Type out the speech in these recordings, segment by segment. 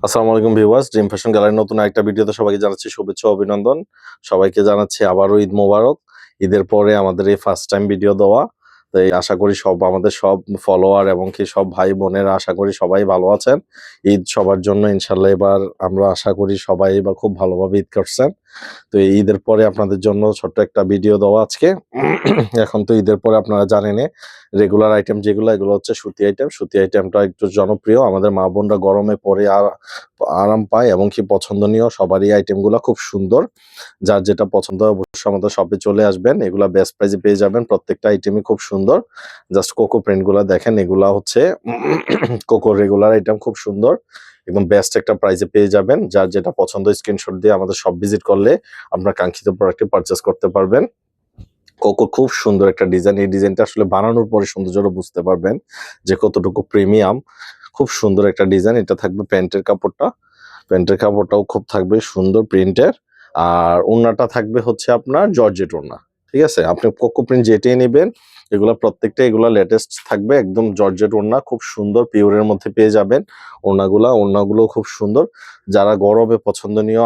আসসালামু আলাইকুম viewers, dream fashion গ্যালারির নতুন একটা ভিডিওতে সবাইকে জানাচ্ছি শুভেচ্ছা ও অভিনন্দন। সবাইকে জানাচ্ছি আবারও ঈদ মোবারক। ঈদের পরে আমাদের এই ফার্স্ট টাইম ভিডিও দেওয়া। তাই আশা করি আমাদের সব ফলোয়ার এবং কি সব ভাই বোনেরা আশা করি সবাই ভালো আছেন। ঈদ সবার জন্য ইনশাল্লাহ এবার আমরা আশা করি সবাই এবার খুব ভালোভাবে ঈদ করছেন। তো এই ঈদের পরে আপনাদের জন্য ছোট্ট একটা ভিডিও দেওয়া আজকে। এখন তো ঈদের পরে আপনারা জানেনই রেগুলার আইটেম যেগুলো এগুলো হচ্ছে সুতি আইটেম। সুতি আইটেমটা একটু জনপ্রিয়, আমাদের মা বোনরা গরমে পরে আরাম পায় এবং কি পছন্দনীয় সবারই আইটেমগুলো খুব সুন্দর। যার যেটা পছন্দ হয় অবশ্যই আমাদের শপে চলে আসবেন, এগুলা বেস্ট প্রাইসে পেয়ে যাবেন। প্রত্যেকটা আইটেমই খুব সুন্দর। জাস্ট কোকো প্রিন্টগুলো দেখেন, এগুলা হচ্ছে কোকো রেগুলার আইটেম, খুব সুন্দর, একদম বেস্ট একটা প্রাইসে পেয়ে যাবেন। যার যেটা পছন্দ স্ক্রিনশট দিয়ে আমাদের শপ ভিজিট করলে আপনার কাঙ্ক্ষিত প্রোডাক্টটি পারচেস করতে পারবেন। কোকো খুব সুন্দর একটা ডিজাইন, এই ডিজাইনটা আসলে বানানোর পরে সৌন্দর্যটা বুঝতে পারবেন যে কতটুকু প্রিমিয়াম। খুব সুন্দর একটা ডিজাইন। এটা থাকবে প্যান্টের কাপড়টা, প্যান্টের কাপড়টাও খুব থাকবে সুন্দর প্রিন্টের। আর ওড়নাটা থাকবে হচ্ছে আপনার জর্জেট ওড়না। ঠিক আছে, আপনি কোকো প্রিন্ট যেটাই নেবেন এগুলা প্রত্যেকটা এগুলা লেটেস্ট থাকবে, একদম জর্জেট ওড়না, খুব সুন্দর পিওরের মধ্যে পেয়ে যাবেন। ওড়নাগুলো খুব সুন্দর। যারা গরমে পছন্দনীয়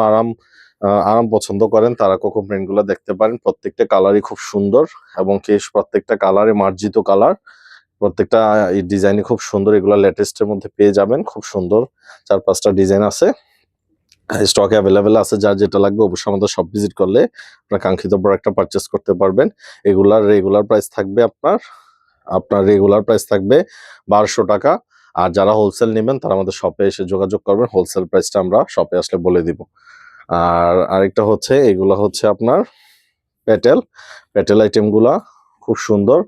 আরাম পছন্দ করেন তারা কোকো প্রিন্টগুলো দেখতে পারেন। প্রত্যেকটা কালারই খুব সুন্দর এবং প্রত্যেকটা কালারে মার্জিত কালার। প্রত্যেকটা এই ডিজাইনই খুব সুন্দর, এগুলো লেটেস্টের মধ্যে পেয়ে যাবেন। খুব সুন্দর 4-5টা ডিজাইন আছে, স্টক অ্যাভেলেবেল আছে। যার যেটা লাগবে অবশ্যই আমাদের শপ ভিজিট করলে আপনার কাঙ্ক্ষিত প্রোডাক্টটা পারচেস করতে পারবেন। এগুলার রেগুলার প্রাইস থাকবে আপনার রেগুলার প্রাইস থাকবে 1200 টাকা। আর যারা হোলসেল নেবেন তারা আমাদের শপে এসে যোগাযোগ করবেন, হোলসেল প্রাইসটা আমরা শপে আসলে বলে দিব। আর আরেকটা হচ্ছে এগুলা হচ্ছে আপনার প্যাটেল আইটেমগুলা খুব সুন্দর।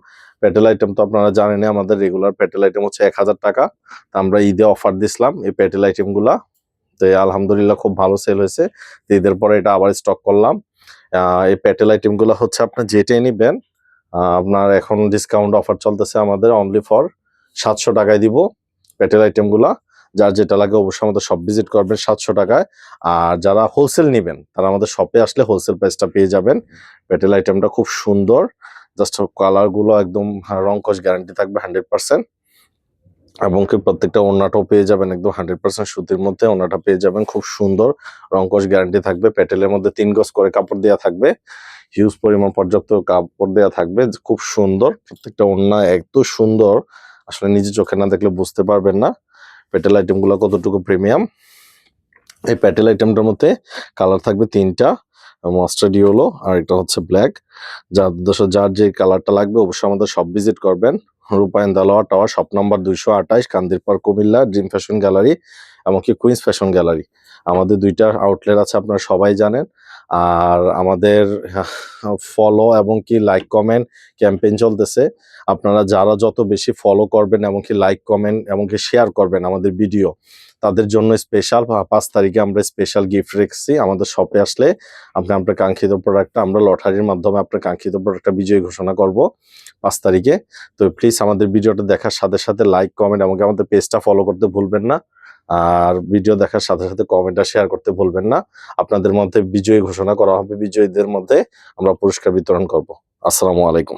প্যাটেল আইটেম তো আপনারা জানেন, আমাদের রেগুলার প্যাটেল আইটেম হচ্ছে 1000 টাকা। আমরা ঈদে অফার দিছিলাম এই প্যাটেল আইটেমগুলা। তো আলহামদুলিল্লাহ খুব ভালো সেল হয়েছে। তো ঈদের পরে এটা আবার স্টক করলাম। এই প্যাটেল আইটেমগুলো হচ্ছে আপনার যেটাই নিবেন আপনার এখন ডিসকাউন্ট অফার চলতেছে আমাদের, অনলি ফর 700 টাকায় দিব প্যাটেল আইটেমগুলা। যার যেটা লাগে অবশ্যই আমাদের শপ ভিজিট করবেন 700 টাকায়। আর যারা হোলসেল নেবেন তারা আমাদের শপে আসলে হোলসেল প্রাইসটা পেয়ে যাবেন। প্যাটেল আইটেমটা খুব সুন্দর, জাস্ট কালারগুলো একদম রংকশ গ্যারান্টি থাকবে 100%। এবং কি প্রত্যেকটা ওড়নাটাও পেয়ে যাবেন একদম 100% সুতির মধ্যে ওড়নাটা পেয়ে যাবেন, খুব সুন্দর রংকশ গ্যারান্টি থাকবে। প্যাটেলের মধ্যে 3 গজ করে কাপড় দেওয়া থাকবে, হিউজ পরিমাণ পর্যাপ্ত কাপড় দেওয়া থাকবে, খুব সুন্দর। প্রত্যেকটা ওড়না এত সুন্দর, আসলে নিজে চোখে না দেখলে বুঝতে পারবেন না প্যাটেল আইটেমগুলো কতটুকু প্রিমিয়াম। এই প্যাটেল আইটেমটার মধ্যে কালার থাকবে 3টা, মাস্টার্ড ইয়েলো আর এটা হচ্ছে ব্ল্যাক। যার যে কালারটা লাগবে অবশ্যই আমাদের শপ ভিজিট করবেন। Rupayan Dalowar tower, shop number 228, Kandirpar, Comilla, dream fashion gallery এমনকি কুইন্স ফ্যাশন গ্যালারি। আমাদের 2টা আউটলেট আছে, আপনারা সবাই জানেন। আর আমাদের ফলো এবং কি লাইক কমেন্ট ক্যাম্পেইন চলতেছে। আপনারা যারা যত বেশি ফলো করবেন এবং কি লাইক কমেন্ট এবং কি শেয়ার করবেন আমাদের ভিডিও, তাদের জন্য স্পেশাল 5 তারিখে আমরা স্পেশাল গিফট রেখেছি। আমাদের শপে আসলে আপনি আপনার কাঙ্ক্ষিত প্রোডাক্টটা আমরা লটারির মাধ্যমে আপনার কাঙ্ক্ষিত প্রোডাক্টটা বিজয়ী ঘোষণা করব 5 তারিখে। তো প্লিজ আমাদের ভিডিওটা দেখার সাথে সাথে লাইক কমেন্ট এবং আমাদের পেজটা ফলো করতে ভুলবেন না। আর ভিডিও দেখার সাথে সাথে কমেন্টটা শেয়ার করতে ভুলবেন না। আপনাদের মধ্যে বিজয়ী ঘোষণা করা হবে, বিজয়ীদের মধ্যে আমরা পুরস্কার বিতরণ করব। আসসালামু আলাইকুম।